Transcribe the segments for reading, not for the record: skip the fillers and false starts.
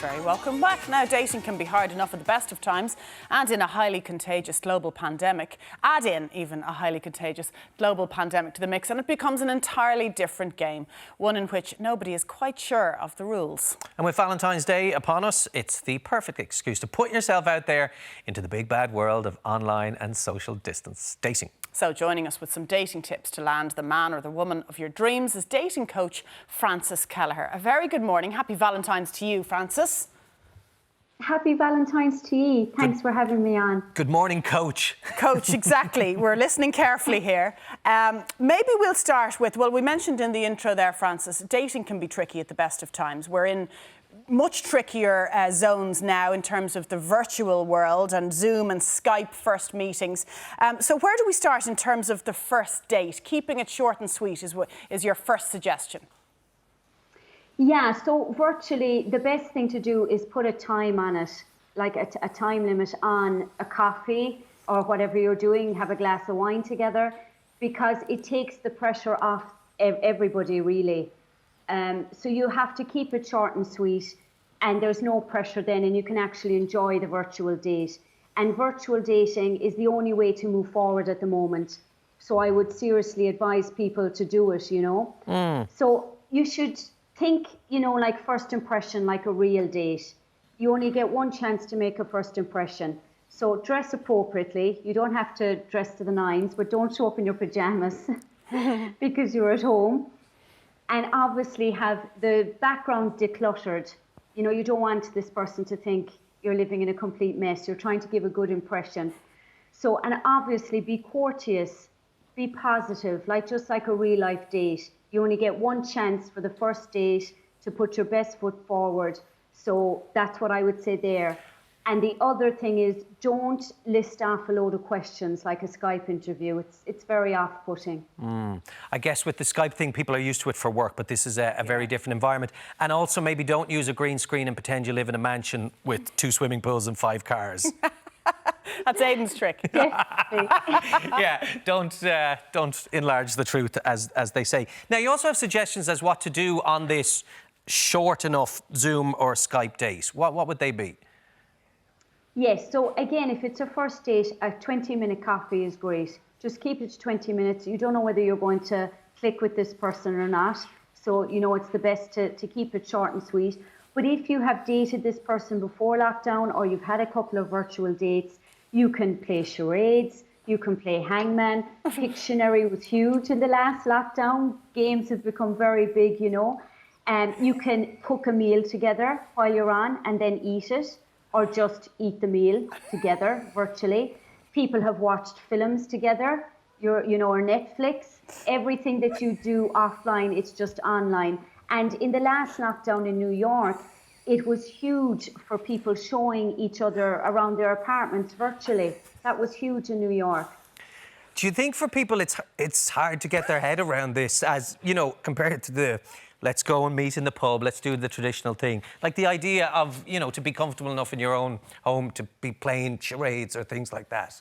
very welcome back. Now, dating can be hard enough at the best of times, and in a highly contagious global pandemic, add in even a highly contagious global pandemic to the mix, and it becomes an entirely different game, one in which nobody is quite sure of the rules. And with Valentine's Day upon us, it's the perfect excuse to put yourself out there into the big bad world of online and social distance dating. So joining us with some dating tips to land the man or the woman of your dreams is dating coach Frances Kelleher. A very good morning. Happy Valentine's to you, Frances. Happy Valentine's to you. Thanks for having me on. Good morning, coach. Coach, exactly. We're listening carefully here. Maybe we'll start with, well, we mentioned in the intro there, Frances, dating can be tricky at the best of times. We're in much trickier zones now in terms of the virtual world and Zoom and Skype first meetings. So where do we start in terms of the first date? Keeping it short and sweet is your first suggestion. Yeah, so virtually the best thing to do is put a time on it, like a time limit on a coffee or whatever you're doing, have a glass of wine together, because it takes the pressure off everybody really. So you have to keep it short and sweet, and there's no pressure then, and you can actually enjoy the virtual date. And virtual dating is the only way to move forward at the moment. So I would seriously advise people to do it, you know. So you should think, you know, like first impression, like a real date. You only get one chance to make a first impression. So dress appropriately. You don't have to dress to the nines, but don't show up in your pajamas because you're at home. And obviously have the background decluttered. You know, you don't want this person to think you're living in a complete mess. You're trying to give a good impression. So, and obviously be courteous, be positive, just like a real life date. You only get one chance for the first date to put your best foot forward. So that's what I would say there. And the other thing is, don't list off a load of questions like a Skype interview. It's very off-putting. I guess with the Skype thing, people are used to it for work, but this is a very different environment. And also maybe don't use a green screen and pretend you live in a mansion with 2 swimming pools and 5 cars. That's Aidan's trick. Yeah, don't enlarge the truth, as they say. Now, you also have suggestions as what to do on this short enough Zoom or Skype date. What would they be? Yes, so again, if it's a first date, a 20-minute coffee is great. Just keep it to 20 minutes. You don't know whether you're going to click with this person or not. So, you know, it's the best to keep it short and sweet. But if you have dated this person before lockdown, or you've had a couple of virtual dates, you can play charades, you can play hangman. Pictionary was huge in the last lockdown. Games have become very big, you know. You can cook a meal together while you're on and then eat it, or just eat the meal together virtually. People have watched films together, or Netflix. Everything that you do offline, it's just online. And in the last lockdown in New York, it was huge for people showing each other around their apartments virtually. That was huge in New York. Do you think for people it's hard to get their head around this, as, you know, compared to the let's go and meet in the pub, let's do the traditional thing? Like the idea of, you know, to be comfortable enough in your own home to be playing charades or things like that.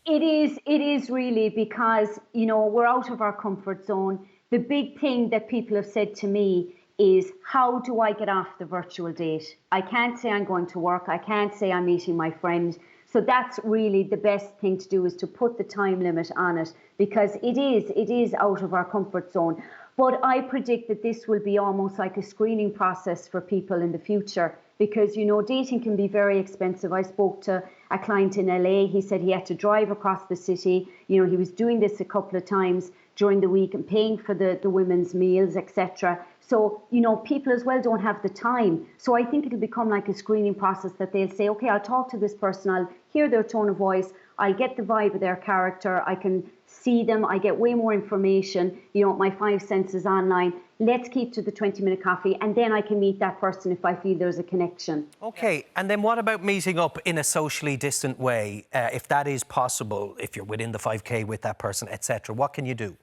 It is really, because, you know, we're out of our comfort zone. The big thing that people have said to me is, how do I get off the virtual date? I can't say I'm going to work. I can't say I'm meeting my friend. So that's really the best thing to do, is to put the time limit on it, because it is out of our comfort zone. But I predict that this will be almost like a screening process for people in the future, because, you know, dating can be very expensive. I spoke to a client in LA. He said he had to drive across the city. You know, he was doing this a couple of times during the week and paying for the women's meals, etc. So, you know, people as well don't have the time. So I think it'll become like a screening process, that they'll say, okay, I'll talk to this person, I'll hear their tone of voice, I'll get the vibe of their character, I can see them, I get way more information, you know, my 5 senses online. Let's keep to the 20-minute coffee, and then I can meet that person if I feel there's a connection. Okay, and then what about meeting up in a socially distant way, if that is possible, if you're within the 5K with that person, etc.? What can you do?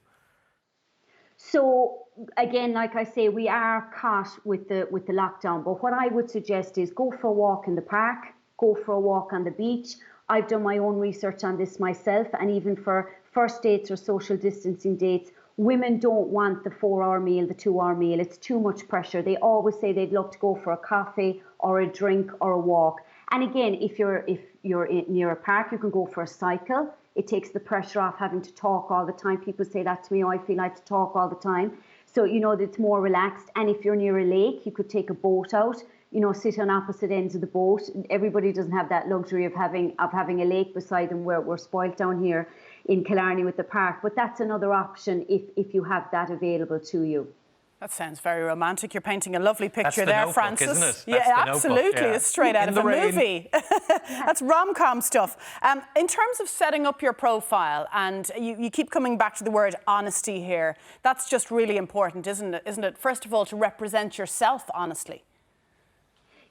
So again, like I say, we are caught with the lockdown. But what I would suggest is go for a walk in the park, go for a walk on the beach. I've done my own research on this myself, and even for first dates or social distancing dates, Women don't want the 4-hour meal, the 2-hour meal. It's too much pressure. They always say they'd love to go for a coffee or a drink or a walk. And again, if you're near a park, you can go for a cycle. It takes the pressure off having to talk all the time. People say that to me, oh, I feel like to talk all the time. So, you know, it's more relaxed. And if you're near a lake, you could take a boat out, you know, sit on opposite ends of the boat. Everybody doesn't have that luxury of having a lake beside them, where we're spoilt down here in Killarney with the park. But that's another option if you have that available to you. That sounds very romantic. You're painting a lovely picture the there, Notebook, Francis. isn't it? Yeah, That's the absolutely. Notebook, yeah. It's straight out In of the a rain. movie. That's rom-com stuff. In terms of setting up your profile, and you keep coming back to the word honesty here, that's just really important, isn't it? First of all, to represent yourself honestly.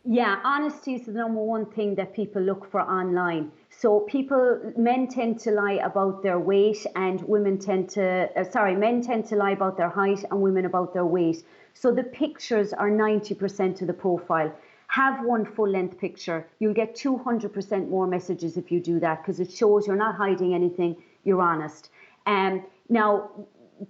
Yeah, honesty is the number one thing that people look for online. So men tend to lie about their weight, and men tend to lie about their height, and women about their weight. So the pictures are 90% of the profile. Have one full-length picture. You'll get 200% more messages if you do that, because it shows you're not hiding anything, you're honest. Now,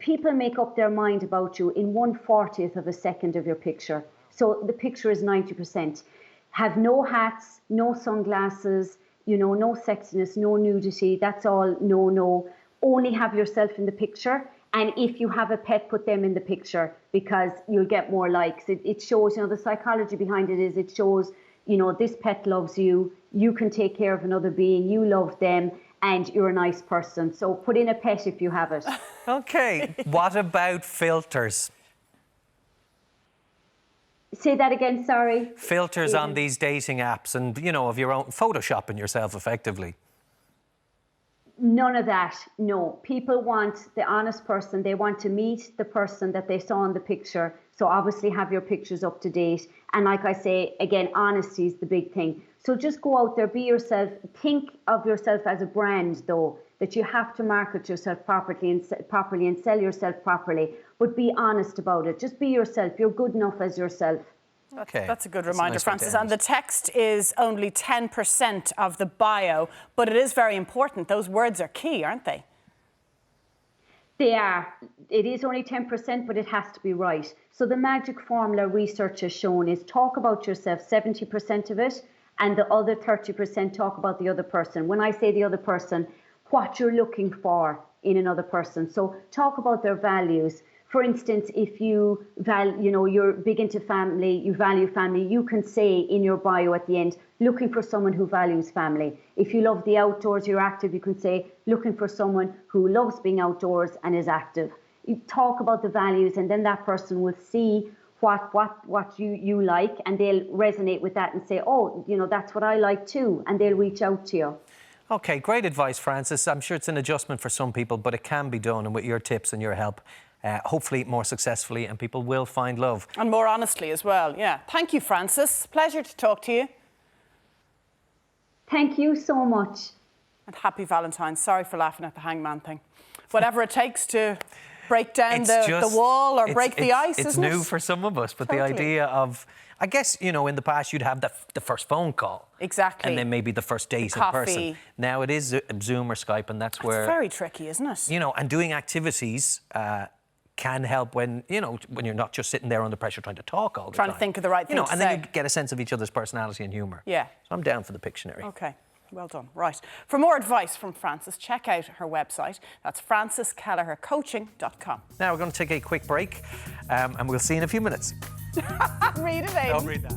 people make up their mind about you in 1/40th of a second of your picture. So the picture is 90%. Have no hats, no sunglasses, you know, no sexiness, no nudity. That's all no. Only have yourself in the picture. And if you have a pet, put them in the picture, because you'll get more likes. It shows, you know, the psychology behind it is it shows, you know, this pet loves you, you can take care of another being, you love them, and you're a nice person. So put in a pet if you have it. Okay, what about filters? Say that again, sorry. Filters on these dating apps and, you know, of your own, photoshopping yourself effectively. None of that, no. People want the honest person. They want to meet the person that they saw in the picture. So obviously have your pictures up to date. And like I say, again, honesty is the big thing. So just go out there, be yourself. Think of yourself as a brand, though, that you have to market yourself properly and sell yourself properly. But be honest about it. Just be yourself. You're good enough as yourself. Okay. That's a good reminder, nice way to Francis. end And the text is only 10% of the bio, but it is very important. Those words are key, aren't they? They are. It is only 10%, but it has to be right. So the magic formula research has shown is talk about yourself 70% of it, and the other 30% talk about the other person. When I say the other person, what you're looking for in another person. So talk about their values. For instance, if you you're big into family, you value family, you can say in your bio at the end, looking for someone who values family. If you love the outdoors, you're active, you can say, looking for someone who loves being outdoors and is active. You talk about the values, and then that person will see what you like, and they'll resonate with that and say, oh, you know, that's what I like too, and they'll reach out to you. Okay, great advice, Francis. I'm sure it's an adjustment for some people, but it can be done, and with your tips and your help, hopefully more successfully, and people will find love. And more honestly as well, yeah. Thank you, Francis. Pleasure to talk to you. Thank you so much. And happy Valentine's. Sorry for laughing at the hangman thing. Whatever it takes to break down the wall or break the ice, isn't it? It's new for some of us, but Totally. the idea of, I guess, you know, in the past you'd have the first phone call. Exactly. And then maybe the first date in person. Now it is Zoom or Skype, and that's where... It's very tricky, isn't it? You know, and doing activities can help when you're not just sitting there under pressure trying to talk all the time. Trying to think of the right thing to and say. then you get a sense of each other's personality and humour. Yeah. So I'm down for the Pictionary. OK, well done. Right. For more advice from Francis, check out her website. That's franciscallaghercoaching.com. Now we're going to take a quick break, and we'll see you in a few minutes. Read it, Aidan. Don't read that.